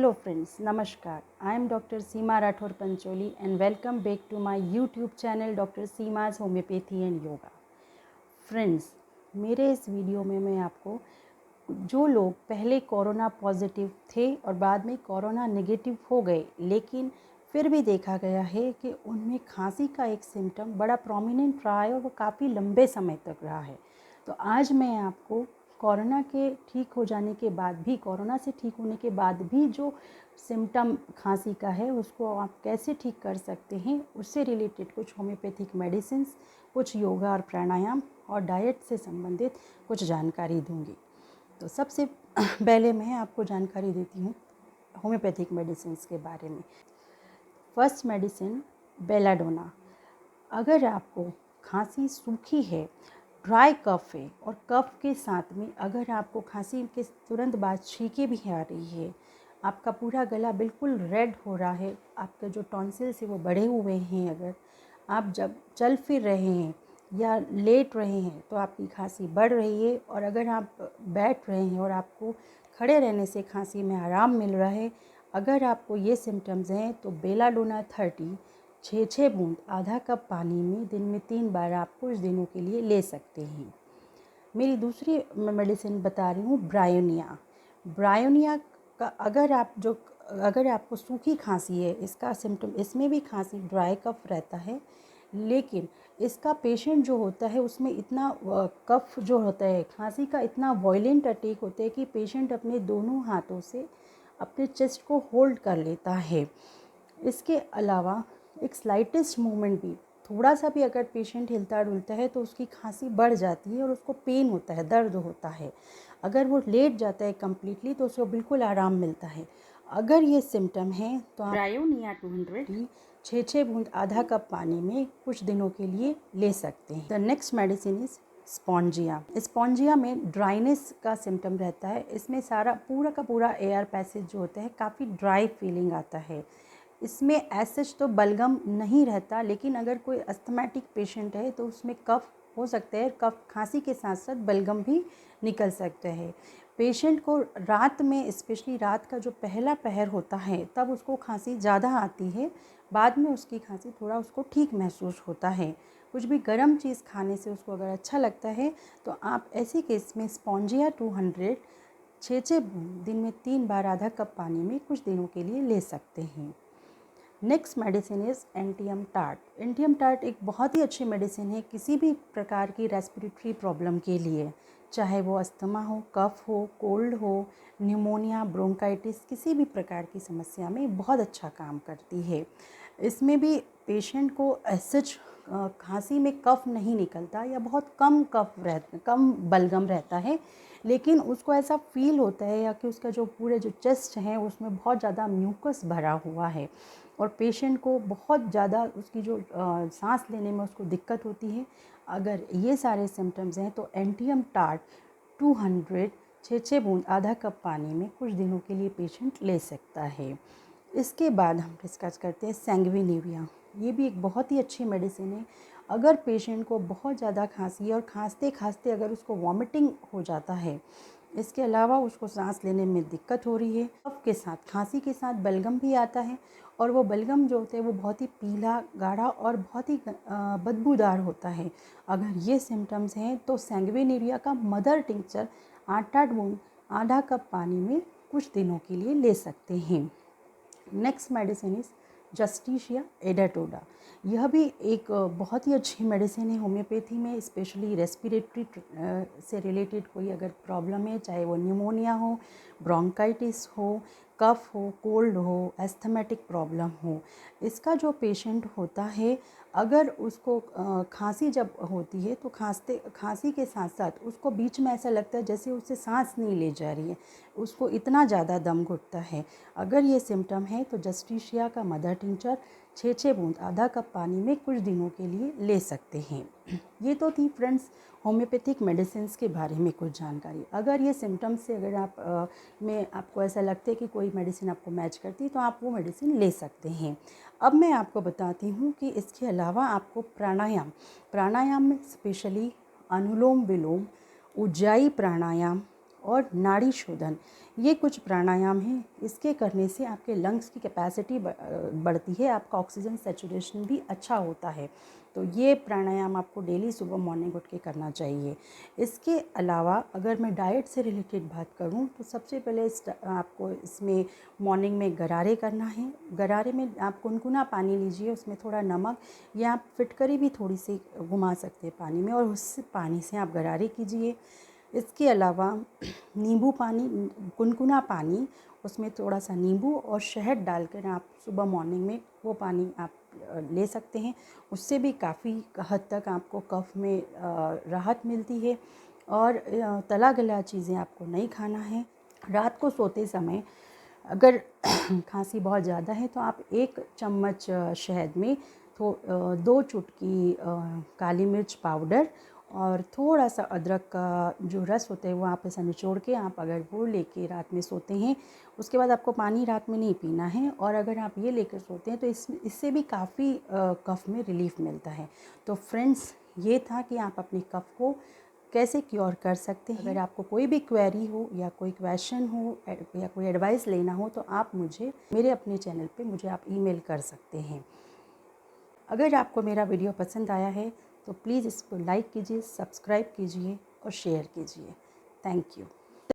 Hello friends, Namaskar. I am Dr. Seema Rathore Pancholi and welcome back to my YouTube channel Dr. Seema's Homeopathy and Yoga. Friends, मेरे इस video में मैं आपको जो लोग पहले कोरोना पॉजिटिव थे और बाद में कोरोना नेगेटिव हो गए लेकिन फिर भी देखा गया है कि उनमें खांसी का एक सिम्टम बड़ा प्रोमिनेंट रहा है और वो काफ़ी लंबे समय तक रहा है, तो आज मैं आपको कोरोना के ठीक हो जाने के बाद भी, कोरोना से ठीक होने के बाद भी जो सिम्टम खांसी का है उसको आप कैसे ठीक कर सकते हैं, उससे रिलेटेड कुछ होम्योपैथिक मेडिसिन्स, कुछ योगा और प्राणायाम और डाइट से संबंधित कुछ जानकारी दूंगी। तो सबसे पहले मैं आपको जानकारी देती हूँ होम्योपैथिक मेडिसिन्स के बारे में। First medicine belladonna. अगर आपको खांसी सूखी है, ड्राई कफ़ है और कफ़ के साथ में अगर आपको खांसी के तुरंत बाद छींकें भी आ रही है, आपका पूरा गला बिल्कुल रेड हो रहा है, आपके जो टॉन्सिल्स है वो बढ़े हुए हैं, अगर आप जब चल फिर रहे हैं या लेट रहे हैं तो आपकी खांसी बढ़ रही है, और अगर आप बैठ रहे हैं और आपको खड़े रहने से खांसी में आराम मिल रहा है, अगर आपको ये सिम्टम्स हैं तो बेलाडोना 30 6 बूंद आधा कप पानी में दिन में 3 बार आप कुछ दिनों के लिए ले सकते हैं। मेरी दूसरी मेडिसिन बता रही हूँ ब्रायोनिया। ब्रायोनिया का अगर आपको सूखी खांसी है, इसका सिम्टम, इसमें भी खांसी ड्राई कफ रहता है, लेकिन इसका पेशेंट जो होता है उसमें इतना कफ जो होता है, खांसी का इतना वॉयलेंट अटैक होता है कि पेशेंट अपने दोनों हाथों से अपने चेस्ट को होल्ड कर लेता है। इसके अलावा एक स्लाइटेस्ट मूवमेंट भी, थोड़ा सा भी अगर पेशेंट हिलता डुलता है तो उसकी खांसी बढ़ जाती है और उसको पेन होता है, दर्द होता है। अगर वो लेट जाता है कम्प्लीटली तो उसको बिल्कुल आराम मिलता है। अगर ये सिम्टम है तो आप ब्रायोनिया 200 6 बूंद आधा कप पानी में कुछ दिनों के लिए ले सकते हैं। The next medicine is Spongia. Spongia में ड्राइनेस का सिम्टम रहता है, इसमें सारा पूरा का पूरा एयर पैसेज जो होता है काफ़ी ड्राई फीलिंग आता है। इसमें एज सच तो बलगम नहीं रहता, लेकिन अगर कोई अस्थमैटिक पेशेंट है तो उसमें कफ हो सकता है, कफ खांसी के साथ साथ बलगम भी निकल सकता है। पेशेंट को रात में, स्पेशली रात का जो पहला पहर होता है तब उसको खांसी ज़्यादा आती है, बाद में उसकी खांसी थोड़ा उसको ठीक महसूस होता है। कुछ भी गर्म चीज़ खाने से उसको अगर अच्छा लगता है तो आप ऐसे केस में स्पॉन्जिया 200 6 दिन में 3 बार आधा कप पानी में कुछ दिनों के लिए ले सकते हैं। Next medicine is antim tart. Antim tart एक बहुत ही अच्छी मेडिसिन है किसी भी प्रकार की रेस्पिरेटरी प्रॉब्लम के लिए, चाहे वो अस्थमा हो, कफ हो, कोल्ड हो, न्यूमोनिया, ब्रोंकाइटिस, किसी भी प्रकार की समस्या में बहुत अच्छा काम करती है। इसमें भी पेशेंट को सच खांसी में कफ नहीं निकलता या बहुत कम बलगम रहता है, लेकिन उसको ऐसा फील होता है या कि उसका जो पूरे जो चेस्ट है उसमें बहुत ज़्यादा म्यूकस भरा हुआ है और पेशेंट को बहुत ज़्यादा उसकी जो सांस लेने में उसको दिक्कत होती है। अगर ये सारे सिम्टम्स हैं तो एंटियम टार्ट 200 6 बूंद आधा कप पानी में कुछ दिनों के लिए पेशेंट ले सकता है। इसके बाद हम डिस्कस करते हैं सैंग्विनिविया। ये भी एक बहुत ही अच्छी मेडिसिन है। अगर पेशेंट को बहुत ज़्यादा खांसी है और खांसते खांसते अगर उसको वॉमिटिंग हो जाता है, इसके अलावा उसको सांस लेने में दिक्कत हो रही है, कफ के साथ, खांसी के साथ बलगम भी आता है, और वो बलगम जो होता है वो बहुत ही पीला, गाढ़ा और बहुत ही बदबूदार होता है। अगर ये सिम्टम्स हैं तो सैंग्विनिविया का मदर टिंक्चर 8 बूंद आधा कप पानी में कुछ दिनों के लिए ले सकते हैं। Next medicine is justicia adhatoda. यह भी एक बहुत ही अच्छी मेडिसिन है होम्योपैथी में, स्पेशली रेस्पिरेटरी से रिलेटेड कोई अगर प्रॉब्लम है, चाहे वो न्यूमोनिया हो, ब्रोंकाइटिस हो, कफ हो, कोल्ड हो, एस्थमेटिक प्रॉब्लम हो, इसका जो पेशेंट होता है अगर उसको खांसी जब होती है तो खांसी के साथ साथ उसको बीच में ऐसा लगता है जैसे उससे सांस नहीं ले जा रही है, उसको इतना ज़्यादा दम घुटता है। अगर ये सिम्टम है तो जस्टिशिया का मदर टिंचर 6 बूंद आधा कप पानी में कुछ दिनों के लिए ले सकते हैं। ये तो थी फ्रेंड्स होम्योपैथिक मेडिसिन्स के बारे में कुछ जानकारी। अगर ये सिम्टम्स से अगर आपको ऐसा लगता है कि कोई मेडिसिन आपको मैच करती है तो आप वो मेडिसिन ले सकते हैं। अब मैं आपको बताती हूँ कि इसके अलावा आपको प्राणायाम में स्पेशली अनुलोम विलोम, उज्जाई प्राणायाम और नाड़ी शोधन, ये कुछ प्राणायाम हैं। इसके करने से आपके लंग्स की कैपेसिटी बढ़ती है, आपका ऑक्सीजन सैचुरेशन भी अच्छा होता है। तो ये प्राणायाम आपको डेली सुबह मॉर्निंग उठ के करना चाहिए। इसके अलावा अगर मैं डाइट से रिलेटेड बात करूं तो सबसे पहले आपको इसमें मॉर्निंग में गरारे करना है। गरारे में आप गुनगुना पानी लीजिए, उसमें थोड़ा नमक या आप फिटकरी भी थोड़ी सी घुमा सकते हैं पानी में, और उस पानी से आप गरारे कीजिए। इसके अलावा नींबू पानी, गुनगुना पानी, उसमें थोड़ा सा नींबू और शहद डालकर आप सुबह मॉर्निंग में वो पानी आप ले सकते हैं। उससे भी काफ़ी हद तक आपको कफ में राहत मिलती है। और तला गला चीज़ें आपको नहीं खाना है। रात को सोते समय अगर खांसी बहुत ज़्यादा है तो आप 1 चम्मच शहद में 2 चुटकी काली मिर्च पाउडर और थोड़ा सा अदरक का जो रस होता है वो आप ऐसा निचोड़ के आप अगर वो लेके रात में सोते हैं, उसके बाद आपको पानी रात में नहीं पीना है, और अगर आप ये लेकर सोते हैं तो इससे भी काफ़ी कफ में रिलीफ मिलता है। तो फ्रेंड्स, ये था कि आप अपनी कफ को कैसे क्योर कर सकते हैं। अगर आपको कोई भी क्वेरी हो या कोई क्वेश्चन हो या कोई एडवाइस लेना हो तो आप मुझे मेरे अपने चैनल पे मुझे आप ईमेल कर सकते हैं। अगर आपको मेरा वीडियो पसंद आया है तो प्लीज़ इसको लाइक कीजिए, सब्सक्राइब कीजिए और शेयर कीजिए। Thank you.